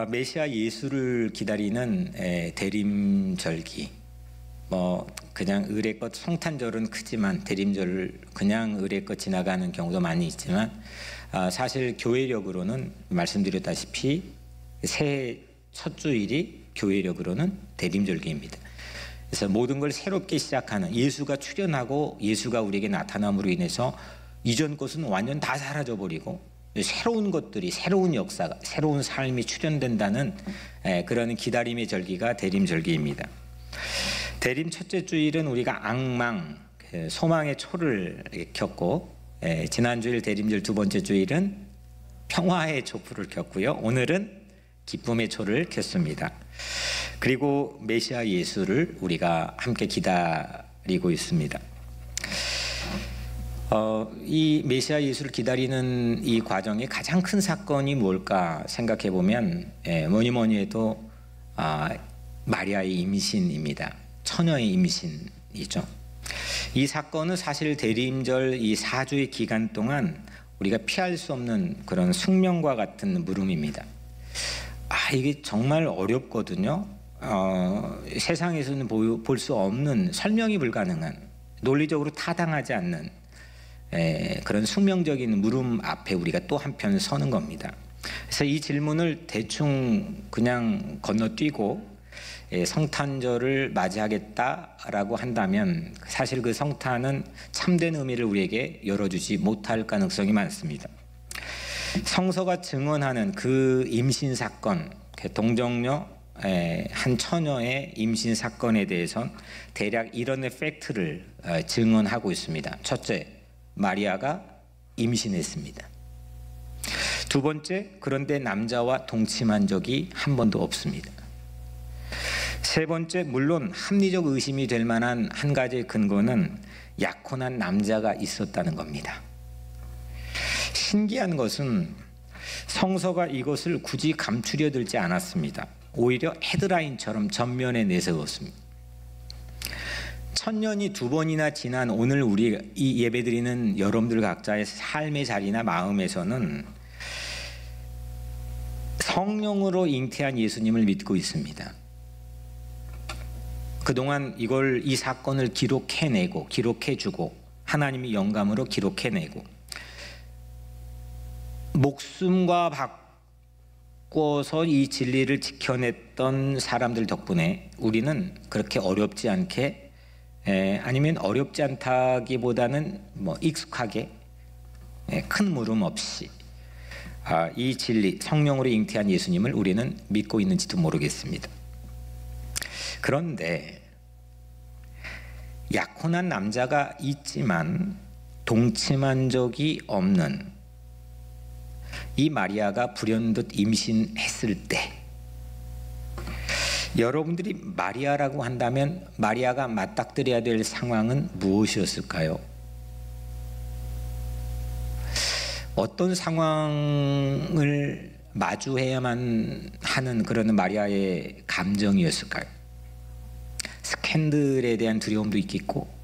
메시아 예수를 기다리는 대림절기, 그냥 의례껏 성탄절은 크지만 대림절을 그냥 의례껏 지나가는 경우도 많이 있지만, 사실 교회력으로는 말씀드렸다시피 새해 첫 주일이 교회력으로는 대림절기입니다. 그래서 모든 걸 새롭게 시작하는, 예수가 출현하고 예수가 우리에게 나타남으로 인해서 이전 것은 완전 다 사라져버리고 새로운 것들이, 새로운 역사가, 새로운 삶이 출현된다는 그런 기다림의 절기가 대림절기입니다. 대림 첫째 주일은 우리가 앙망, 소망의 초를 켰고, 지난주일 대림절 두 번째 주일은 평화의 촛불을 켰고요, 오늘은 기쁨의 초를 켰습니다. 그리고 메시아 예수를 우리가 함께 기다리고 있습니다. 이 메시아 예수를 기다리는 이 과정의 가장 큰 사건이 뭘까 생각해 보면 뭐니 해도 마리아의 임신입니다. 처녀의 임신이죠. 이 사건은 사실 대림절 이 4주의 기간 동안 우리가 피할 수 없는 그런 숙명과 같은 물음입니다. 이게 정말 어렵거든요. 세상에서는 볼 수 없는, 설명이 불가능한, 논리적으로 타당하지 않는 그런 숙명적인 물음 앞에 우리가 또 한편 서는 겁니다. 그래서 이 질문을 대충 그냥 건너뛰고 성탄절을 맞이하겠다라고 한다면 사실 그 성탄은 참된 의미를 우리에게 열어주지 못할 가능성이 많습니다. 성서가 증언하는 그 임신 사건, 동정녀 한 처녀의 임신 사건에 대해선 대략 이런 팩트를 증언하고 있습니다. 첫째, 마리아가 임신했습니다. 두 번째, 그런데 남자와 동침한 적이 한 번도 없습니다. 세 번째, 물론 합리적 의심이 될 만한 한 가지의 근거는 약혼한 남자가 있었다는 겁니다. 신기한 것은 성서가 이것을 굳이 감추려 들지 않았습니다. 오히려 헤드라인처럼 전면에 내세웠습니다. 천년이 두 번이나 지난 오늘 우리 이 예배드리는 여러분들 각자의 삶의 자리나 마음에서는 성령으로 잉태한 예수님을 믿고 있습니다. 그동안 이 사건을 기록해내고 기록해주고 하나님이 영감으로 기록해내고 목숨과 바꿔서 이 진리를 지켜냈던 사람들 덕분에 우리는 그렇게 어렵지 않게, 아니면 어렵지 않다기보다는 익숙하게, 큰 물음 없이 이 진리, 성령으로 잉태한 예수님을 우리는 믿고 있는지도 모르겠습니다. 그런데 약혼한 남자가 있지만 동침한 적이 없는 이 마리아가 불현듯 임신했을 때, 여러분들이 마리아라고 한다면 마리아가 맞닥뜨려야 될 상황은 무엇이었을까요? 어떤 상황을 마주해야만 하는 그런 마리아의 감정이었을까요? 스캔들에 대한 두려움도 있겠고,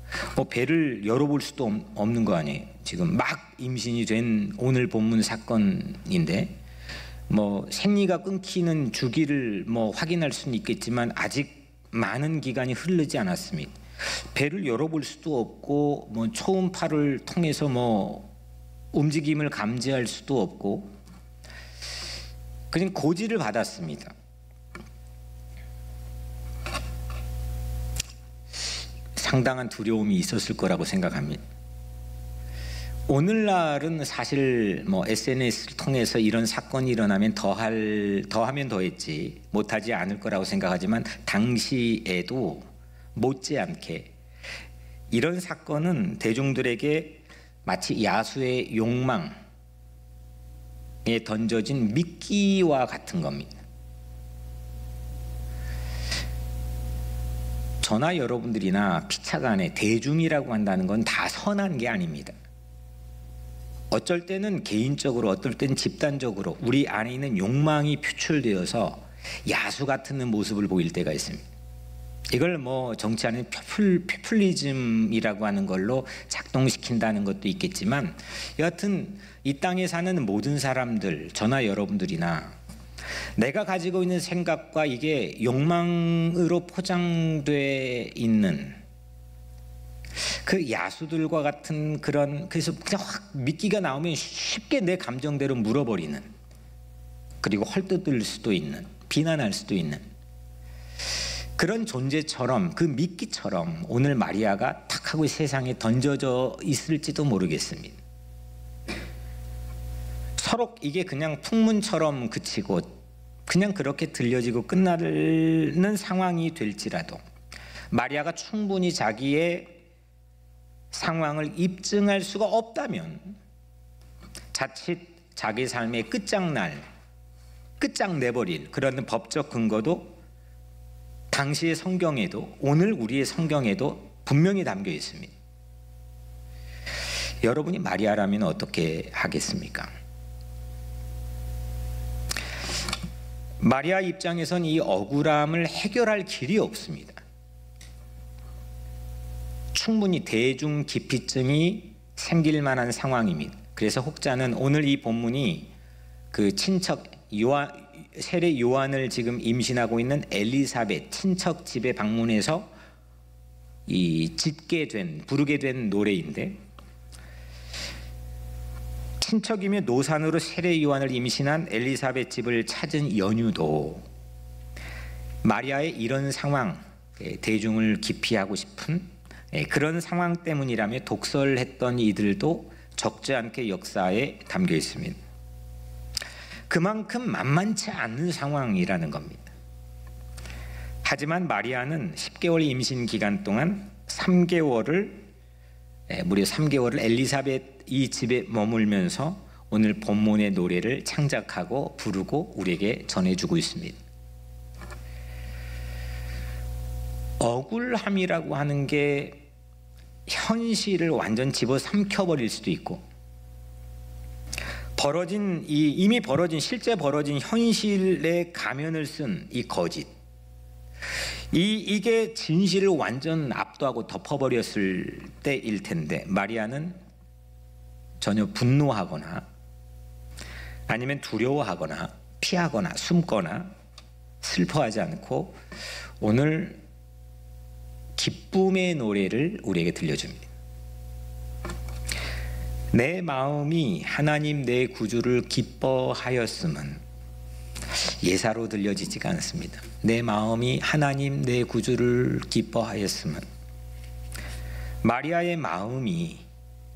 배를 열어볼 수도 없는 거 아니에요. 지금 막 임신이 된 오늘 본문 사건인데, 생리가 끊기는 주기를 확인할 수는 있겠지만 아직 많은 기간이 흐르지 않았습니다. 배를 열어볼 수도 없고, 초음파를 통해서 움직임을 감지할 수도 없고, 그냥 고지를 받았습니다. 상당한 두려움이 있었을 거라고 생각합니다. 오늘날은 사실 SNS를 통해서 이런 사건이 일어나면 더하면 더했지 못하지 않을 거라고 생각하지만, 당시에도 못지않게 이런 사건은 대중들에게 마치 야수의 욕망에 던져진 미끼와 같은 겁니다. 저나 여러분들이나 피차간에 대중이라고 한다는 건 다 선한 게 아닙니다. 어쩔 때는 개인적으로, 어떨 때는 집단적으로 우리 안에 있는 욕망이 표출되어서 야수 같은 모습을 보일 때가 있습니다. 이걸 정치 안에 포퓰리즘이라고 하는 걸로 작동시킨다는 것도 있겠지만, 여하튼 이 땅에 사는 모든 사람들, 저나 여러분들이나 내가 가지고 있는 생각과 이게 욕망으로 포장돼 있는 그 야수들과 같은 그런, 그래서 그냥 확 미끼가 나오면 쉽게 내 감정대로 물어버리는, 그리고 헐뜯을 수도 있는, 비난할 수도 있는 그런 존재처럼, 그 미끼처럼 오늘 마리아가 탁 하고 세상에 던져져 있을지도 모르겠습니다. 서로 이게 그냥 풍문처럼 그치고 그냥 그렇게 들려지고 끝나는 상황이 될지라도 마리아가 충분히 자기의 상황을 입증할 수가 없다면 자칫 자기 삶의 끝장내버릴 그런 법적 근거도 당시의 성경에도, 오늘 우리의 성경에도 분명히 담겨 있습니다. 여러분이 마리아라면 어떻게 하겠습니까? 마리아 입장에선 이 억울함을 해결할 길이 없습니다. 충분히 대중 기피증이 생길 만한 상황입니다. 그래서 혹자는 오늘 이 본문이 그 친척 세례 요한을 지금 임신하고 있는 엘리사벳 친척 집에 방문해서 부르게 된 노래인데, 친척이며 노산으로 세례 요한을 임신한 엘리사벳 집을 찾은 연유도 마리아의 이런 상황, 대중을 기피하고 싶은 그런 상황 때문이라며 독설했던 이들도 적지 않게 역사에 담겨 있습니다. 그만큼 만만치 않은 상황이라는 겁니다. 하지만 마리아는 10개월 임신 기간 동안 무려 3개월을 엘리사벳 이 집에 머물면서 오늘 본문의 노래를 창작하고 부르고 우리에게 전해주고 있습니다. 억울함이라고 하는 게 현실을 완전 집어삼켜버릴 수도 있고, 실제 벌어진 현실의 가면을 쓴 이 거짓, 이게 진실을 완전 압도하고 덮어버렸을 때일 텐데, 마리아는 전혀 분노하거나 아니면 두려워하거나 피하거나 숨거나 슬퍼하지 않고 오늘 기쁨의 노래를 우리에게 들려줍니다. 내 마음이 하나님 내 구주를 기뻐하였음은 예사로 들려지지가 않습니다. 내 마음이 하나님 내 구주를 기뻐하였음은 마리아의 마음이,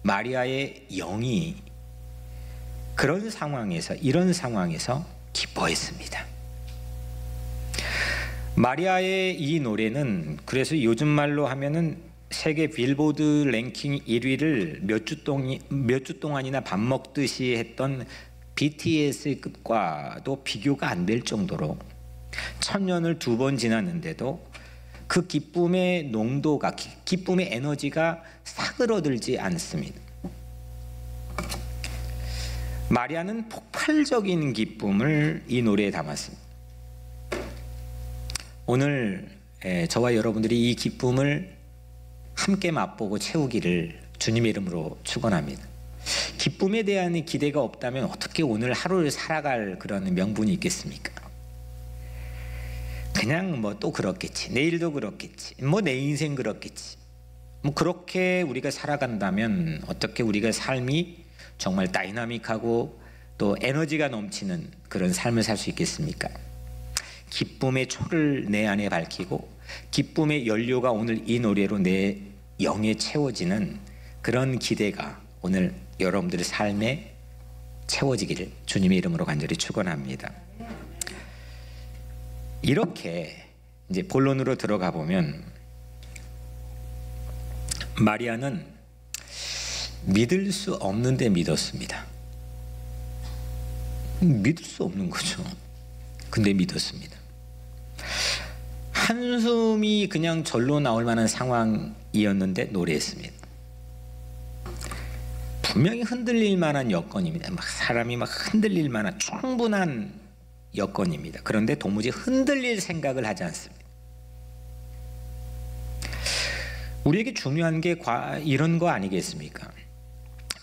마리아의 영이 이런 상황에서 기뻐했습니다. 마리아의 이 노래는 그래서 요즘 말로 하면은 세계 빌보드 랭킹 1위를 몇 주 동안이나 밥 먹듯이 했던 BTS의 끝과도 비교가 안 될 정도로 1000년을 2번 지났는데도 그 기쁨의 농도가, 기쁨의 에너지가 사그러들지 않습니다. 마리아는 폭발적인 기쁨을 이 노래에 담았습니다. 오늘 저와 여러분들이 이 기쁨을 함께 맛보고 채우기를 주님의 이름으로 축원합니다. 기쁨에 대한 기대가 없다면 어떻게 오늘 하루를 살아갈 그런 명분이 있겠습니까? 그냥 또 그렇겠지, 내일도 그렇겠지, 내 인생 그렇겠지, 그렇게 우리가 살아간다면 어떻게 우리가 삶이 정말 다이나믹하고 또 에너지가 넘치는 그런 삶을 살 수 있겠습니까? 기쁨의 초를 내 안에 밝히고 기쁨의 연료가 오늘 이 노래로 내 영에 채워지는 그런 기대가 오늘 여러분들의 삶에 채워지기를 주님의 이름으로 간절히 축원합니다. 이렇게 이제 본론으로 들어가 보면 마리아는 믿을 수 없는데 믿었습니다. 믿을 수 없는 거죠. 근데 믿었습니다. 한숨이 그냥 절로 나올 만한 상황이었는데 노래했습니다. 분명히 흔들릴 만한 여건입니다. 사람이 흔들릴 만한 충분한 여건입니다. 그런데 도무지 흔들릴 생각을 하지 않습니다. 우리에게 중요한 게 이런 거 아니겠습니까?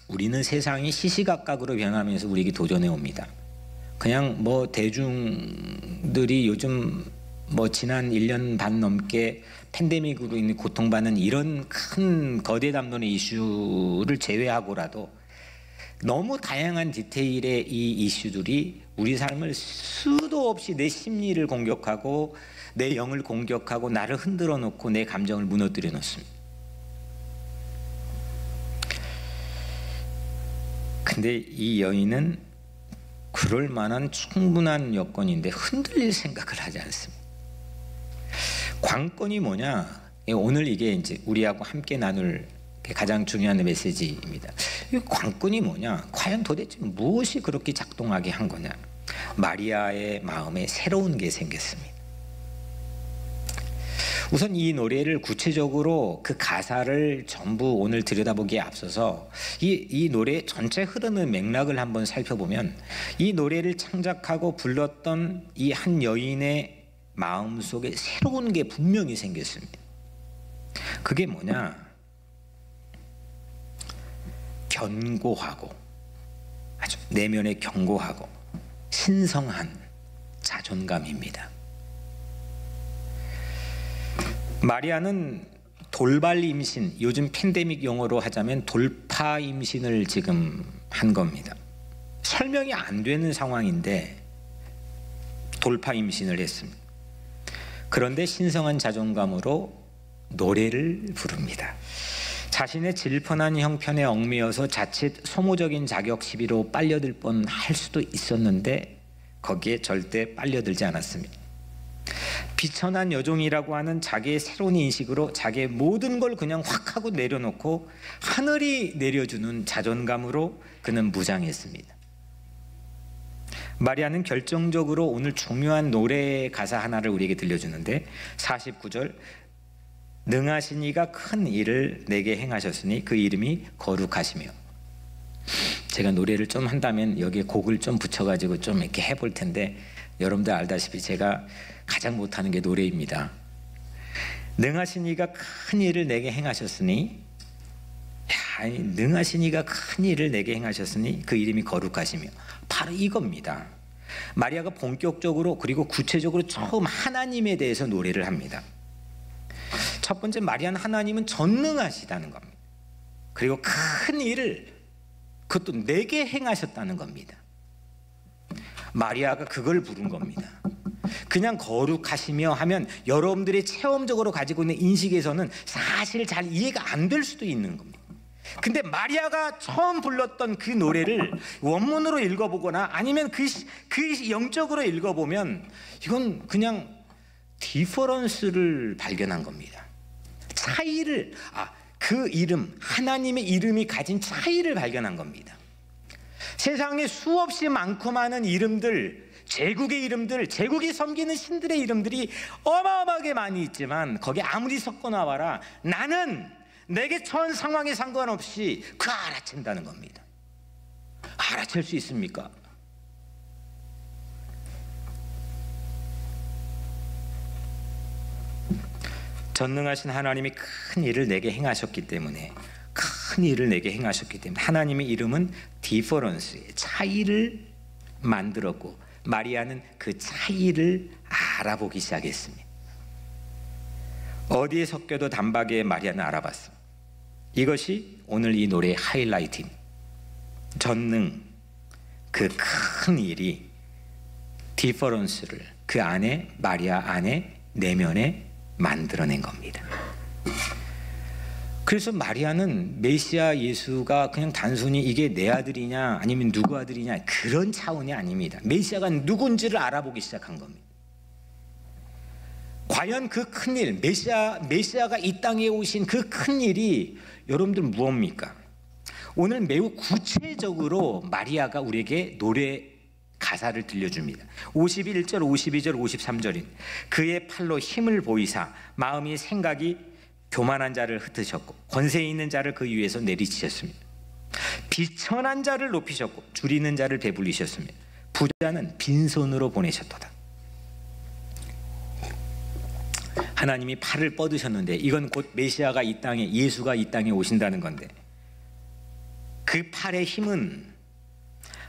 우리는 세상이 시시각각으로 변하면서 우리에게 도전해 옵니다. 그냥 뭐 대중들이 요즘 뭐 지난 1년 반 넘게 팬데믹으로 인해 고통받는 이런 큰 거대 담론의 이슈를 제외하고라도 너무 다양한 디테일의 이 이슈들이 우리 삶을 수도 없이 내 심리를 공격하고 내 영을 공격하고 나를 흔들어 놓고 내 감정을 무너뜨려 놓습니다. 근데 이 여인은 그럴 만한 충분한 여건인데 흔들릴 생각을 하지 않습니다. 관건이 뭐냐? 오늘 이게 이제 우리하고 함께 나눌 가장 중요한 메시지입니다. 이 관건이 뭐냐? 과연 도대체 무엇이 그렇게 작동하게 한 거냐? 마리아의 마음에 새로운 게 생겼습니다. 우선 이 노래를 구체적으로 그 가사를 전부 오늘 들여다보기에 앞서서 이 노래 전체 흐르는 맥락을 한번 살펴보면 이 노래를 창작하고 불렀던 이 한 여인의 마음속에 새로운 게 분명히 생겼습니다. 그게 뭐냐? 견고하고 아주 내면에 견고하고 신성한 자존감입니다. 마리아는 돌발 임신, 요즘 팬데믹 용어로 하자면 돌파 임신을 지금 한 겁니다. 설명이 안 되는 상황인데 돌파 임신을 했습니다. 그런데 신성한 자존감으로 노래를 부릅니다. 자신의 질펀한 형편에 얽매여서 자칫 소모적인 자격 시비로 빨려들 뻔할 수도 있었는데 거기에 절대 빨려들지 않았습니다. 비천한 여종이라고 하는 자기의 새로운 인식으로 자기의 모든 걸 그냥 확 하고 내려놓고 하늘이 내려주는 자존감으로 그는 무장했습니다. 마리아는 결정적으로 오늘 중요한 노래 가사 하나를 우리에게 들려주는데 49절 능하신 이가 큰 일을 내게 행하셨으니 그 이름이 거룩하시며, 제가 노래를 좀 한다면 여기에 곡을 좀 붙여가지고 좀 이렇게 해볼 텐데 여러분들 알다시피 제가 가장 못하는 게 노래입니다. 능하신 이가 큰 일을 내게 행하셨으니, 능하신 이가 큰 일을 내게 행하셨으니 그 이름이 거룩하시며, 바로 이겁니다. 마리아가 본격적으로 그리고 구체적으로 처음 하나님에 대해서 노래를 합니다. 첫 번째, 마리아는 하나님은 전능하시다는 겁니다. 그리고 큰 일을 그것도 내게 행하셨다는 겁니다. 마리아가 그걸 부른 겁니다. 그냥 거룩하시며 하면 여러분들이 체험적으로 가지고 있는 인식에서는 사실 잘 이해가 안 될 수도 있는 겁니다. 근데 마리아가 처음 불렀던 그 노래를 원문으로 읽어보거나 아니면 그 영적으로 읽어보면 이건 그냥 디퍼런스를 발견한 겁니다. 차이를, 그 이름, 하나님의 이름이 가진 차이를 발견한 겁니다. 세상에 수없이 많고 많은 이름들, 제국의 이름들, 제국이 섬기는 신들의 이름들이 어마어마하게 많이 있지만 거기에 아무리 섞어 나와라 나는 내게 처한 상황에 상관없이 그 알아챈다는 겁니다. 알아챌 수 있습니까? 전능하신 하나님이 큰 일을 내게 행하셨기 때문에, 큰 일을 내게 행하셨기 때문에 하나님의 이름은 디퍼런스의 차이를 만들었고 마리아는 그 차이를 알아보기 시작했습니다. 어디에 섞여도 단박에 마리아는 알아봤습니다. 이것이 오늘 이 노래의 하이라이트입니다. 전능, 그 큰 일이 디퍼런스를 그 안에, 마리아 안에, 내면에 만들어낸 겁니다. 그래서 마리아는 메시아 예수가 그냥 단순히 이게 내 아들이냐 아니면 누구 아들이냐 그런 차원이 아닙니다. 메시아가 누군지를 알아보기 시작한 겁니다. 과연 그 큰일, 메시아가 이 땅에 오신 그 큰일이 여러분들 무엇입니까? 오늘 매우 구체적으로 마리아가 우리에게 노래 가사를 들려줍니다. 51절, 52절, 53절인 그의 팔로 힘을 보이사 마음이 생각이 교만한 자를 흩으셨고 권세 있는 자를 그 위에서 내리치셨습니다. 비천한 자를 높이셨고 줄이는 자를 배불리셨습니다. 부자는 빈손으로 보내셨도다. 하나님이 팔을 뻗으셨는데 이건 곧 메시아가 이 땅에, 예수가 이 땅에 오신다는 건데 그 팔의 힘은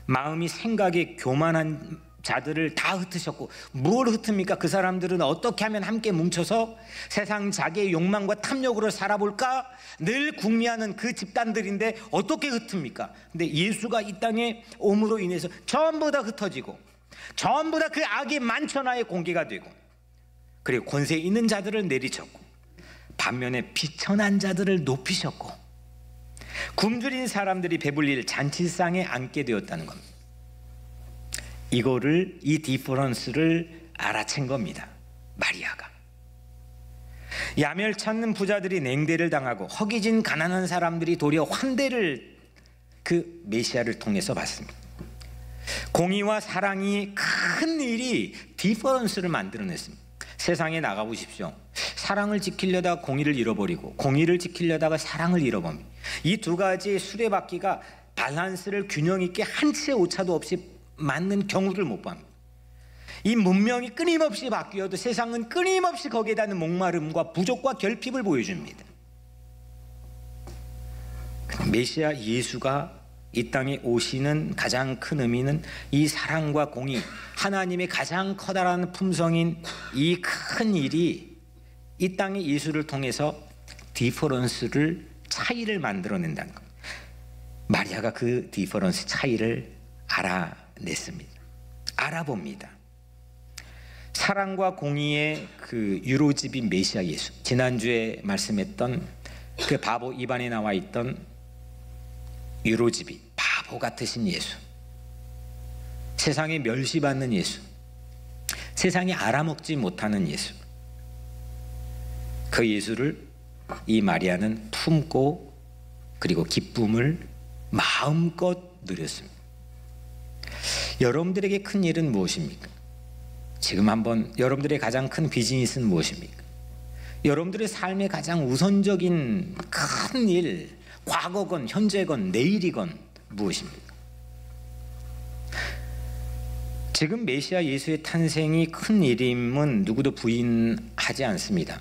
마음이 생각이 교만한 자들을 다 흩으셨고, 뭘 흩습니까? 그 사람들은 어떻게 하면 함께 뭉쳐서 세상 자기의 욕망과 탐욕으로 살아볼까 늘 궁리하는 그 집단들인데 어떻게 흩습니까? 근데 예수가 이 땅에 옴으로 인해서 전부 다 흩어지고, 전부 다 그 악이 만천하에 공개가 되고, 그리고 권세 있는 자들을 내리쳤고, 반면에 비천한 자들을 높이셨고, 굶주린 사람들이 배불릴 잔치상에 앉게 되었다는 겁니다. 이거를, 이 디퍼런스를 알아챈 겁니다, 마리아가. 야멸 찾는 부자들이 냉대를 당하고 허기진 가난한 사람들이 도리어 환대를 그 메시아를 통해서 받습니다. 공의와 사랑이 큰 일이 디퍼런스를 만들어냈습니다. 세상에 나가보십시오. 사랑을 지키려다가 공의를 잃어버리고, 공의를 지키려다가 사랑을 잃어버립니다. 이 두 가지의 수레바퀴가 밸런스를 균형 있게 한 치의 오차도 없이 맞는 경우를 못 봅니다. 이 문명이 끊임없이 바뀌어도 세상은 끊임없이 거기에 대한 목마름과 부족과 결핍을 보여줍니다. 메시아 예수가 이 땅에 오시는 가장 큰 의미는 이 사랑과 공의, 하나님의 가장 커다란 품성인 이 큰 일이 이 땅에 예수를 통해서 디퍼런스를, 차이를 만들어낸다는 것. 마리아가 그 디퍼런스, 차이를 알아냈습니다. 알아봅니다. 사랑과 공의의 그 유로집인 메시아 예수, 지난주에 말씀했던 그 바보 입안에 나와 있던 유로집이, 바보 같으신 예수, 세상에 멸시받는 예수, 세상이 알아먹지 못하는 예수, 그 예수를 이 마리아는 품고, 그리고 기쁨을 마음껏 누렸습니다. 여러분들에게 큰 일은 무엇입니까? 지금 한번 여러분들의 가장 큰 비즈니스는 무엇입니까? 여러분들의 삶의 가장 우선적인 큰 일, 과거건 현재건 내일이건 무엇입니까? 지금 메시아 예수의 탄생이 큰 일임은 누구도 부인하지 않습니다.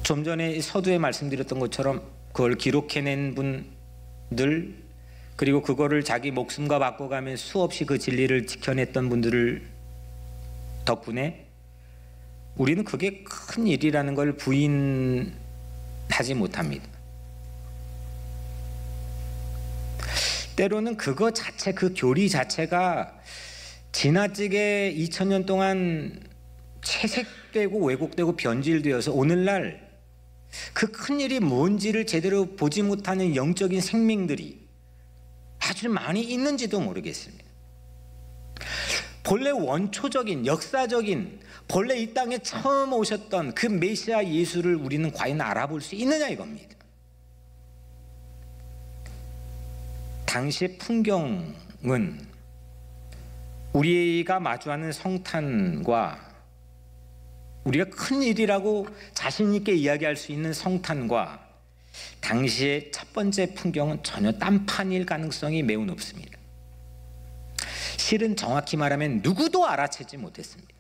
좀 전에 서두에 말씀드렸던 것처럼 그걸 기록해낸 분들, 그리고 그거를 자기 목숨과 바꿔가며 수없이 그 진리를 지켜냈던 분들을 덕분에 우리는 그게 큰 일이라는 걸 부인하지 못합니다. 때로는 그거 자체, 그 교리 자체가 지나치게 2000년 동안 채색되고 왜곡되고 변질되어서 오늘날 그 큰일이 뭔지를 제대로 보지 못하는 영적인 생명들이 아주 많이 있는지도 모르겠습니다. 본래 원초적인, 역사적인, 본래 이 땅에 처음 오셨던 그 메시아 예수를 우리는 과연 알아볼 수 있느냐 이겁니다. 당시의 풍경은 우리가 마주하는 성탄과, 우리가 큰 일이라고 자신 있게 이야기할 수 있는 성탄과 당시의 첫 번째 풍경은 전혀 딴판일 가능성이 매우 높습니다. 실은 정확히 말하면 누구도 알아채지 못했습니다.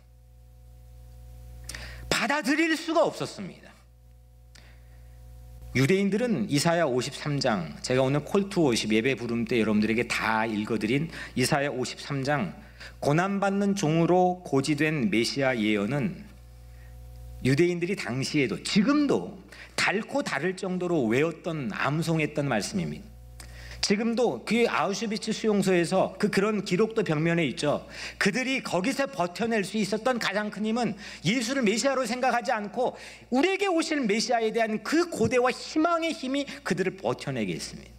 받아들일 수가 없었습니다. 유대인들은 이사야 53장, 제가 오늘 콜투50 예배 부름 때 여러분들에게 다 읽어드린 이사야 53장, 고난받는 종으로 고지된 메시아 예언은 유대인들이 당시에도 지금도 닳고 다를 정도로 외웠던, 암송했던 말씀입니다. 지금도 그 아우슈비츠 수용소에서 그런 기록도 벽면에 있죠. 그들이 거기서 버텨낼 수 있었던 가장 큰 힘은 예수를 메시아로 생각하지 않고 우리에게 오실 메시아에 대한 그 고대와 희망의 힘이 그들을 버텨내게 했습니다.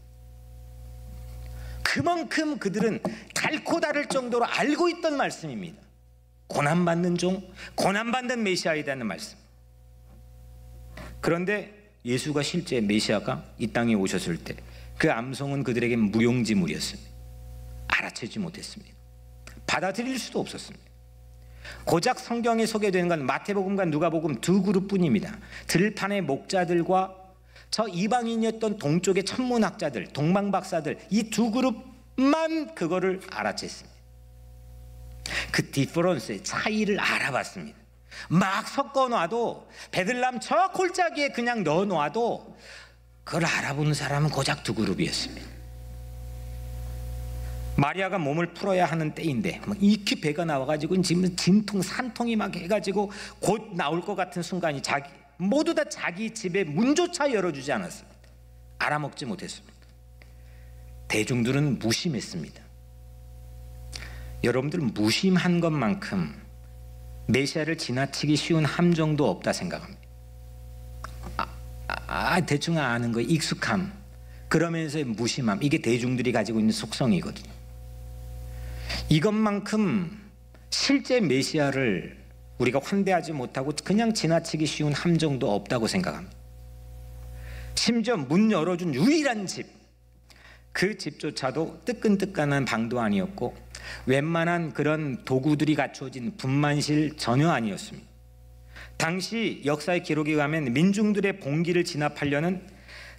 그만큼 그들은 닳고 다를 정도로 알고 있던 말씀입니다. 고난받는 종, 고난받는 메시아에 대한 말씀. 그런데 예수가 실제 메시아가 이 땅에 오셨을 때 그 암송은 그들에게 무용지물이었습니다. 알아채지 못했습니다. 받아들일 수도 없었습니다. 고작 성경에 소개되는 건 마태복음과 누가복음 두 그룹뿐입니다. 들판의 목자들과 저 이방인이었던 동쪽의 천문학자들, 동방박사들, 이 두 그룹만 그거를 알아챘습니다. 그 디퍼런스의 차이를 알아봤습니다. 막 섞어놔도, 베들람 저 골짜기에 그냥 넣어놔도 그걸 알아보는 사람은 고작 두 그룹이었습니다. 마리아가 몸을 풀어야 하는 때인데 막 익히 배가 나와가지고 지금 진통 산통이 막 해가지고 곧 나올 것 같은 순간이 모두 다 자기 집에 문조차 열어주지 않았습니다. 알아먹지 못했습니다. 대중들은 무심했습니다. 여러분들은 무심한 것만큼 메시아를 지나치기 쉬운 함정도 없다 생각합니다. 대충 아는 거, 익숙함, 그러면서 무심함, 이게 대중들이 가지고 있는 속성이거든요. 이것만큼 실제 메시아를 우리가 환대하지 못하고 그냥 지나치기 쉬운 함정도 없다고 생각합니다. 심지어 문 열어준 유일한 집, 그 집조차도 뜨끈뜨끈한 방도 아니었고 웬만한 그런 도구들이 갖추어진 분만실 전혀 아니었습니다. 당시 역사의 기록에 의하면 민중들의 봉기를 진압하려는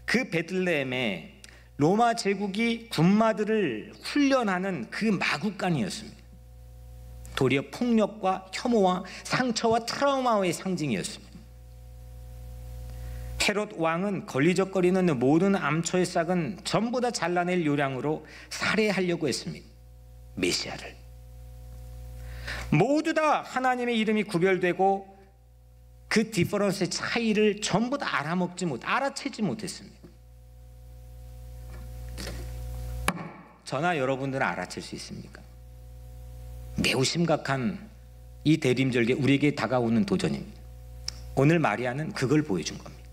그 베들레헴에 로마 제국이 군마들을 훈련하는 그 마구간이었습니다. 도리어 폭력과 혐오와 상처와 트라우마의 상징이었습니다. 헤롯 왕은 걸리적거리는 모든 암초의 싹은 전부 다 잘라낼 요량으로 살해하려고 했습니다. 메시아를. 모두 다 하나님의 이름이 구별되고 그 디퍼런스의 차이를 전부 다 알아채지 못했습니다. 저나 여러분들은 알아챌 수 있습니까? 매우 심각한 이 대림절개, 우리에게 다가오는 도전입니다. 오늘 마리아는 그걸 보여준 겁니다.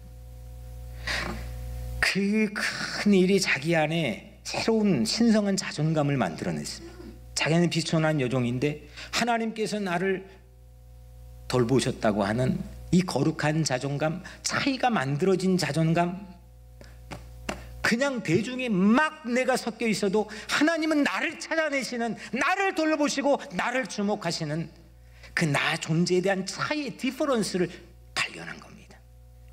그 큰 일이 자기 안에 새로운 신성한 자존감을 만들어냈습니다. 자기는 비천한 여종인데 하나님께서 나를 돌보셨다고 하는 이 거룩한 자존감, 차이가 만들어진 자존감, 그냥 대중에 막 내가 섞여 있어도 하나님은 나를 찾아내시는, 나를 돌보시고 나를 주목하시는 그 나 존재에 대한 차이의 디퍼런스를 발견한 겁니다.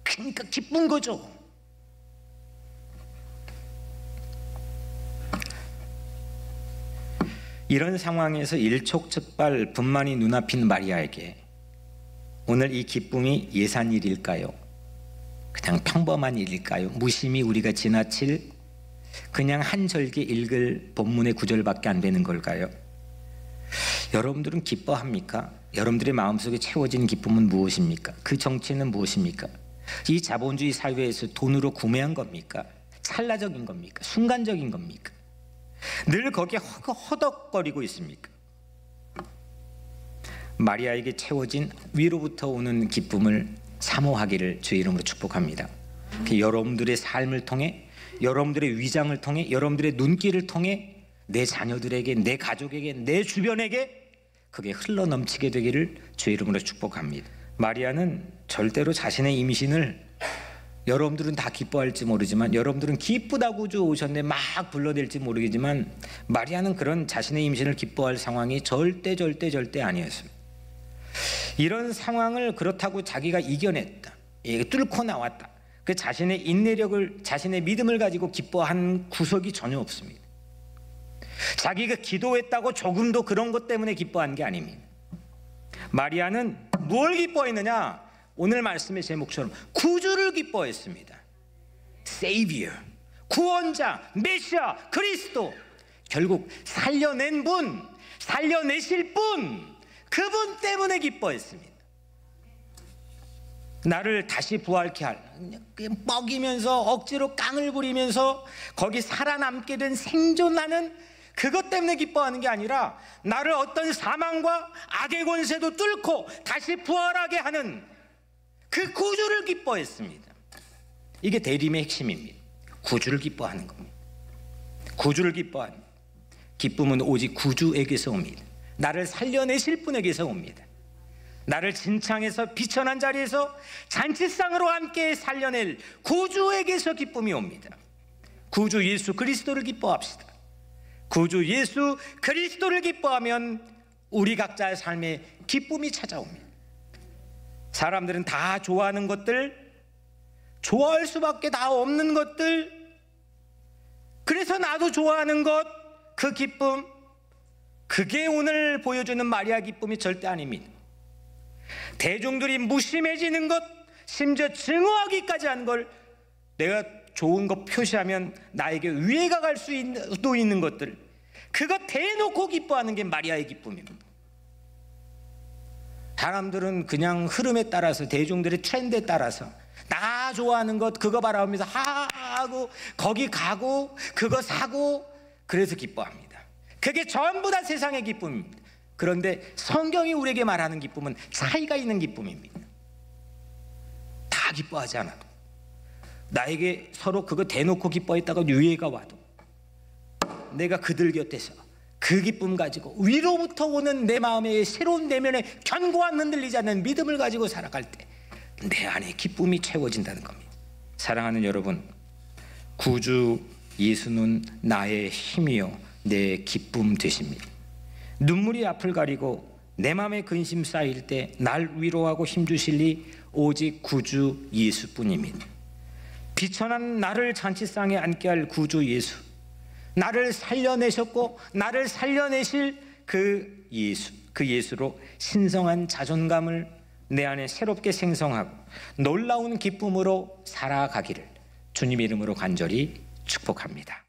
그러니까 기쁜 거죠. 이런 상황에서 일촉즉발 분만이 눈앞인 마리아에게 오늘 이 기쁨이 예산일일까요? 그냥 평범한 일일까요? 무심히 우리가 지나칠 그냥 한 절기 읽을 본문의 구절밖에 안 되는 걸까요? 여러분들은 기뻐합니까? 여러분들의 마음속에 채워진 기쁨은 무엇입니까? 그 정체는 무엇입니까? 이 자본주의 사회에서 돈으로 구매한 겁니까? 찰나적인 겁니까? 순간적인 겁니까? 늘 거기에 허덕거리고 있습니까? 마리아에게 채워진 위로부터 오는 기쁨을 사모하기를 주의 이름으로 축복합니다. 여러분들의 삶을 통해, 여러분들의 위장을 통해, 여러분들의 눈길을 통해 내 자녀들에게, 내 가족에게, 내 주변에게 그게 흘러넘치게 되기를 주의 이름으로 축복합니다. 마리아는 절대로 자신의 임신을, 여러분들은 다 기뻐할지 모르지만, 여러분들은 기쁘다고 오셨네 막 불러댈지 모르겠지만, 마리아는 그런 자신의 임신을 기뻐할 상황이 절대 아니었습니다. 이런 상황을 그렇다고 자기가 이겨냈다, 뚫고 나왔다, 그 자신의 인내력을, 자신의 믿음을 가지고 기뻐한 구석이 전혀 없습니다. 자기가 기도했다고 조금도 그런 것 때문에 기뻐한 게 아닙니다. 마리아는 뭘 기뻐했느냐? 오늘 말씀의 제목처럼 구주를 기뻐했습니다. Savior, 구원자, 메시아, 그리스도, 결국 살려낸 분, 살려내실 분, 그분 때문에 기뻐했습니다. 나를 다시 부활케 할, 먹이면서 억지로 깡을 부리면서 거기 살아남게 된 생존하는 그것 때문에 기뻐하는 게 아니라 나를 어떤 사망과 악의 권세도 뚫고 다시 부활하게 하는 그 구주를 기뻐했습니다. 이게 대림의 핵심입니다. 구주를 기뻐하는 겁니다. 구주를 기뻐하는, 기쁨은 오직 구주에게서 옵니다. 나를 살려내실 분에게서 옵니다. 나를 진창에서 비천한 자리에서 잔치상으로 함께 살려낼 구주에게서 기쁨이 옵니다. 구주 예수 그리스도를 기뻐합시다. 구주 예수 그리스도를 기뻐하면 우리 각자의 삶에 기쁨이 찾아옵니다. 사람들은 다 좋아하는 것들, 좋아할 수밖에 다 없는 것들, 그래서 나도 좋아하는 것, 그 기쁨, 그게 오늘 보여주는 마리아 기쁨이 절대 아닙니다. 대중들이 무심해지는 것, 심지어 증오하기까지 한 걸 내가 좋은 거 표시하면 나에게 위해가 갈 수도 있는 것들, 그거 대놓고 기뻐하는 게 마리아의 기쁨입니다. 사람들은 그냥 흐름에 따라서, 대중들의 트렌드에 따라서 나 좋아하는 것 그거 바라보면서 하고 거기 가고 그거 사고, 그래서 기뻐합니다. 그게 전부 다 세상의 기쁨입니다. 그런데 성경이 우리에게 말하는 기쁨은 차이가 있는 기쁨입니다. 다 기뻐하지 않아도, 나에게 서로 그거 대놓고 기뻐했다가 유해가 와도 내가 그들 곁에서 그 기쁨 가지고 위로부터 오는 내 마음의 새로운 내면의 견고한 흔들리지 않는 믿음을 가지고 살아갈 때 내 안에 기쁨이 채워진다는 겁니다. 사랑하는 여러분, 구주 예수는 나의 힘이요 내 기쁨 되십니다. 눈물이 앞을 가리고 내 마음에 근심 쌓일 때 날 위로하고 힘주실 이 오직 구주 예수뿐입니다. 비천한 나를 잔치상에 앉게 할 구주 예수, 나를 살려내셨고 나를 살려내실 그 예수, 그 예수로 신성한 자존감을 내 안에 새롭게 생성하고 놀라운 기쁨으로 살아가기를 주님 이름으로 간절히 축복합니다.